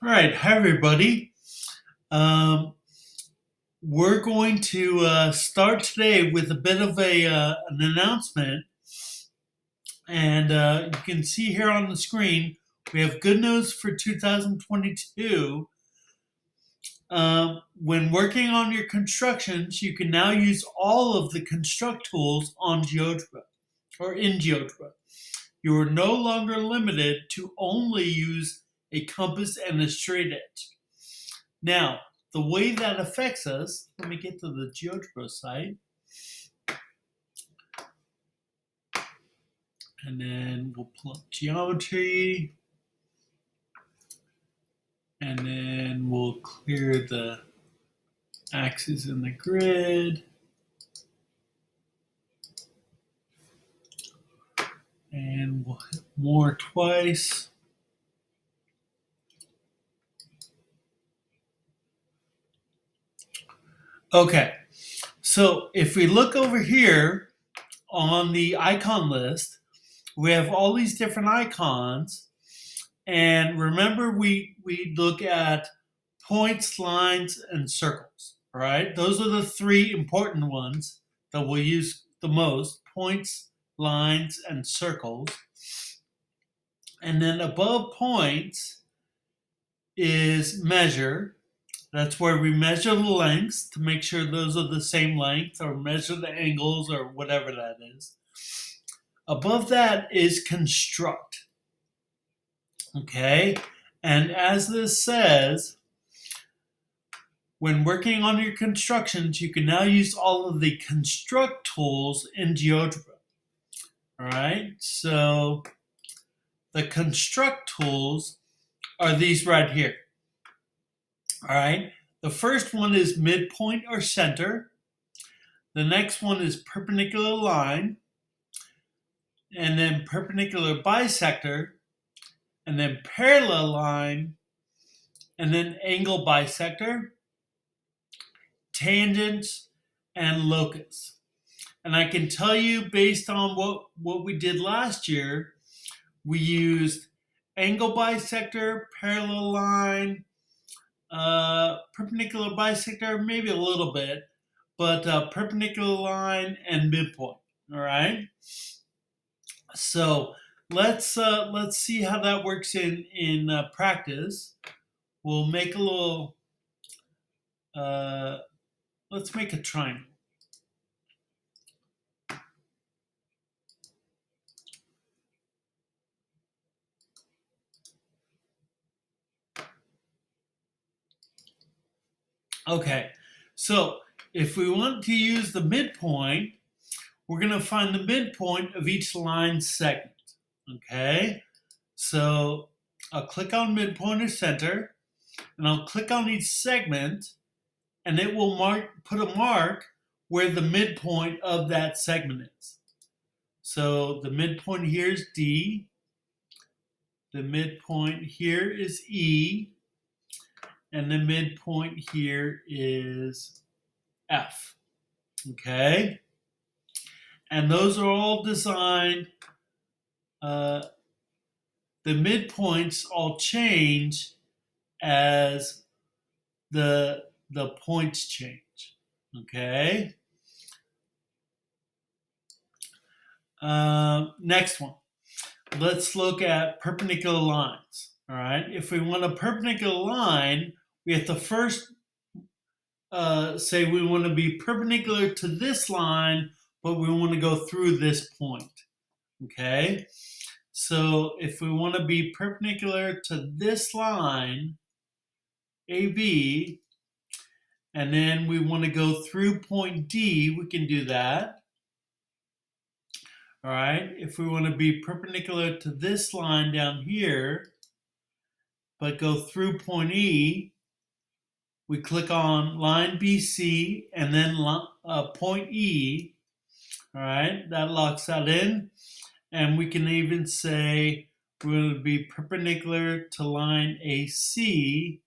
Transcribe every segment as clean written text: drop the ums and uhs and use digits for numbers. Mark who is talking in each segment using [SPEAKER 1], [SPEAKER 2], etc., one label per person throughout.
[SPEAKER 1] All right, hi everybody. Um, we're going to start today with a bit of an announcement, and you can see here on the screen we have good news for 2022. When working on your constructions, you can now use all of the construct tools on GeoGebra or in GeoGebra. You are no longer limited to only use a compass and a straight edge. Now, the way that affects us, let me get to the GeoGebra site, and then we'll pull up geometry, and then we'll clear the axes in the grid, and we'll hit more twice. Okay, so if we look over here on the icon list, we have all these different icons. And remember, we look at points, lines, and circles, right? Those are the three important ones that we'll use the most: points, lines, and circles. And then above points is measure. That's where we measure the lengths to make sure those are the same length, or measure the angles, or whatever that is. Above that is construct. Okay? And as this says, when working on your constructions, you can now use all of the construct tools in GeoGebra. All right, so the construct tools are these right here. All right, the first one is midpoint or center. The next one is perpendicular line, and then perpendicular bisector, and then parallel line, and then angle bisector, tangents, and locus. And I can tell you, based on what we did last year, we used angle bisector, parallel line, perpendicular bisector, maybe a little bit, but perpendicular line and midpoint. All right. So let's see how that works in practice. We'll make a little. Let's make a triangle. Okay, so if we want to use the midpoint, we're going to find the midpoint of each line segment. Okay, so I'll click on midpoint or center, and I'll click on each segment, and it will put a mark where the midpoint of that segment is. So the midpoint here is D, the midpoint here is E, and the midpoint here is F. Okay? And those are all designed, the midpoints all change as the points change. Okay? Next one. Let's look at perpendicular lines. All right? If we want a perpendicular line, we have to first say we want to be perpendicular to this line, but we want to go through this point. Okay? So if we want to be perpendicular to this line, AB, and then we want to go through point D, we can do that. All right? If we want to be perpendicular to this line down here, but go through point E, we click on line BC and then point E. All right, that locks that in. And we can even say we're going to be perpendicular to line AC,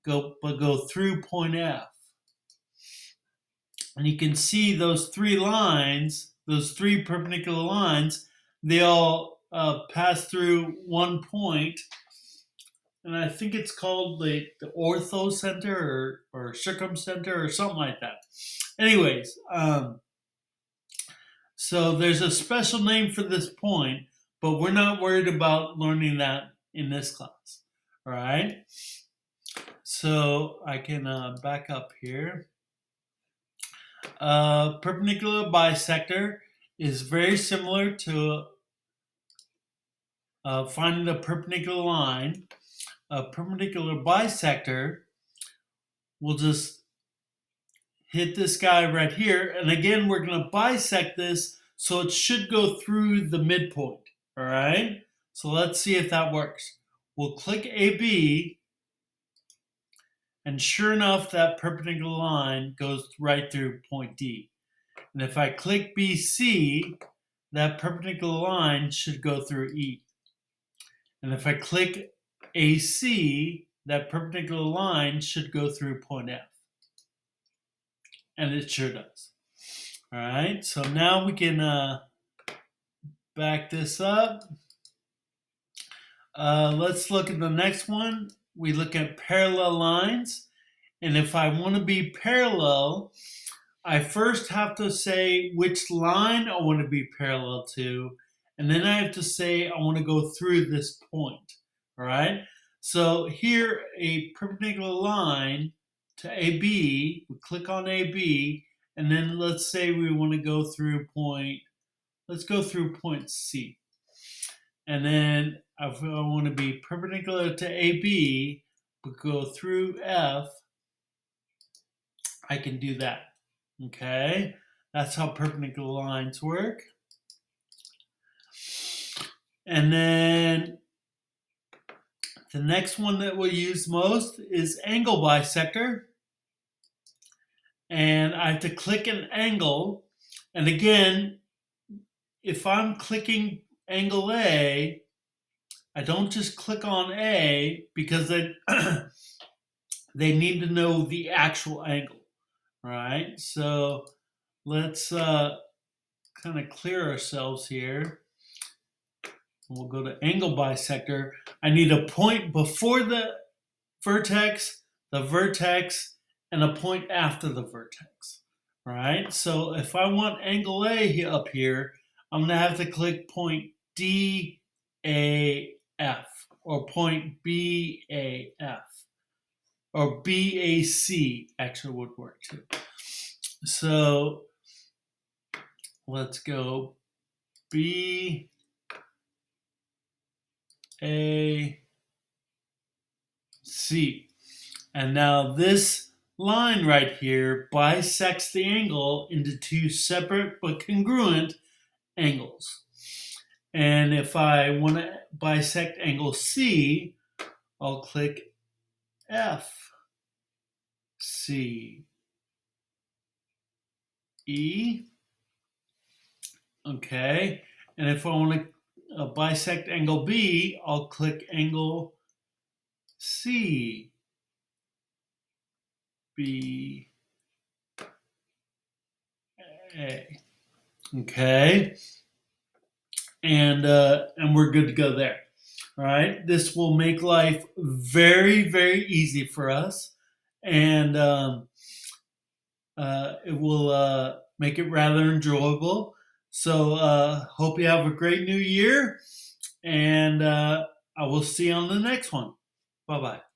[SPEAKER 1] but go through point F. And you can see those three lines, those three perpendicular lines, they all pass through one point. and I think it's called the ortho center or circumcenter or something like that. Anyways, so there's a special name for this point, but we're not worried about learning that in this class. All right. So I can back up here. Perpendicular bisector is very similar to finding the perpendicular line. A perpendicular bisector will just hit this guy right here. And again, we're going to bisect this, so it should go through the midpoint. All right? So let's see if that works. We'll click AB, and sure enough, that perpendicular line goes right through point D. And if I click BC, that perpendicular line should go through E. And if I click AC, that perpendicular line should go through point F. And it sure does. All right, so now we can back this up. Let's look at the next one. We look at parallel lines. And if I want to be parallel, I first have to say which line I want to be parallel to. And then I have to say I want to go through this point. All right, so here a perpendicular line to AB, we click on AB, and then let's say we want to go through point, let's go through point C. And then if I want to be perpendicular to AB, but go through F, I can do that. Okay, that's how perpendicular lines work. And then the next one that we'll use most is angle bisector. And I have to click an angle. And again, if I'm clicking angle A, I don't just click on A because they, they need to know the actual angle. All right, so let's kind of clear ourselves here. We'll go to angle bisector. I need a point before the vertex, and a point after the vertex. All right, so if I want angle A up here, I'm going to have to click point DAF or point BAF or BAC actually would work too. So let's go BAC. And now this line right here bisects the angle into two separate but congruent angles. And if I want to bisect angle C, I'll click F, C, E. Okay. And if I want to bisect angle B, I'll click angle C, B, A. Okay. And we're good to go there. All right. This will make life very, very easy for us. And it will make it rather enjoyable. So hope you have a great new year. And I will see you on the next one. Bye-bye.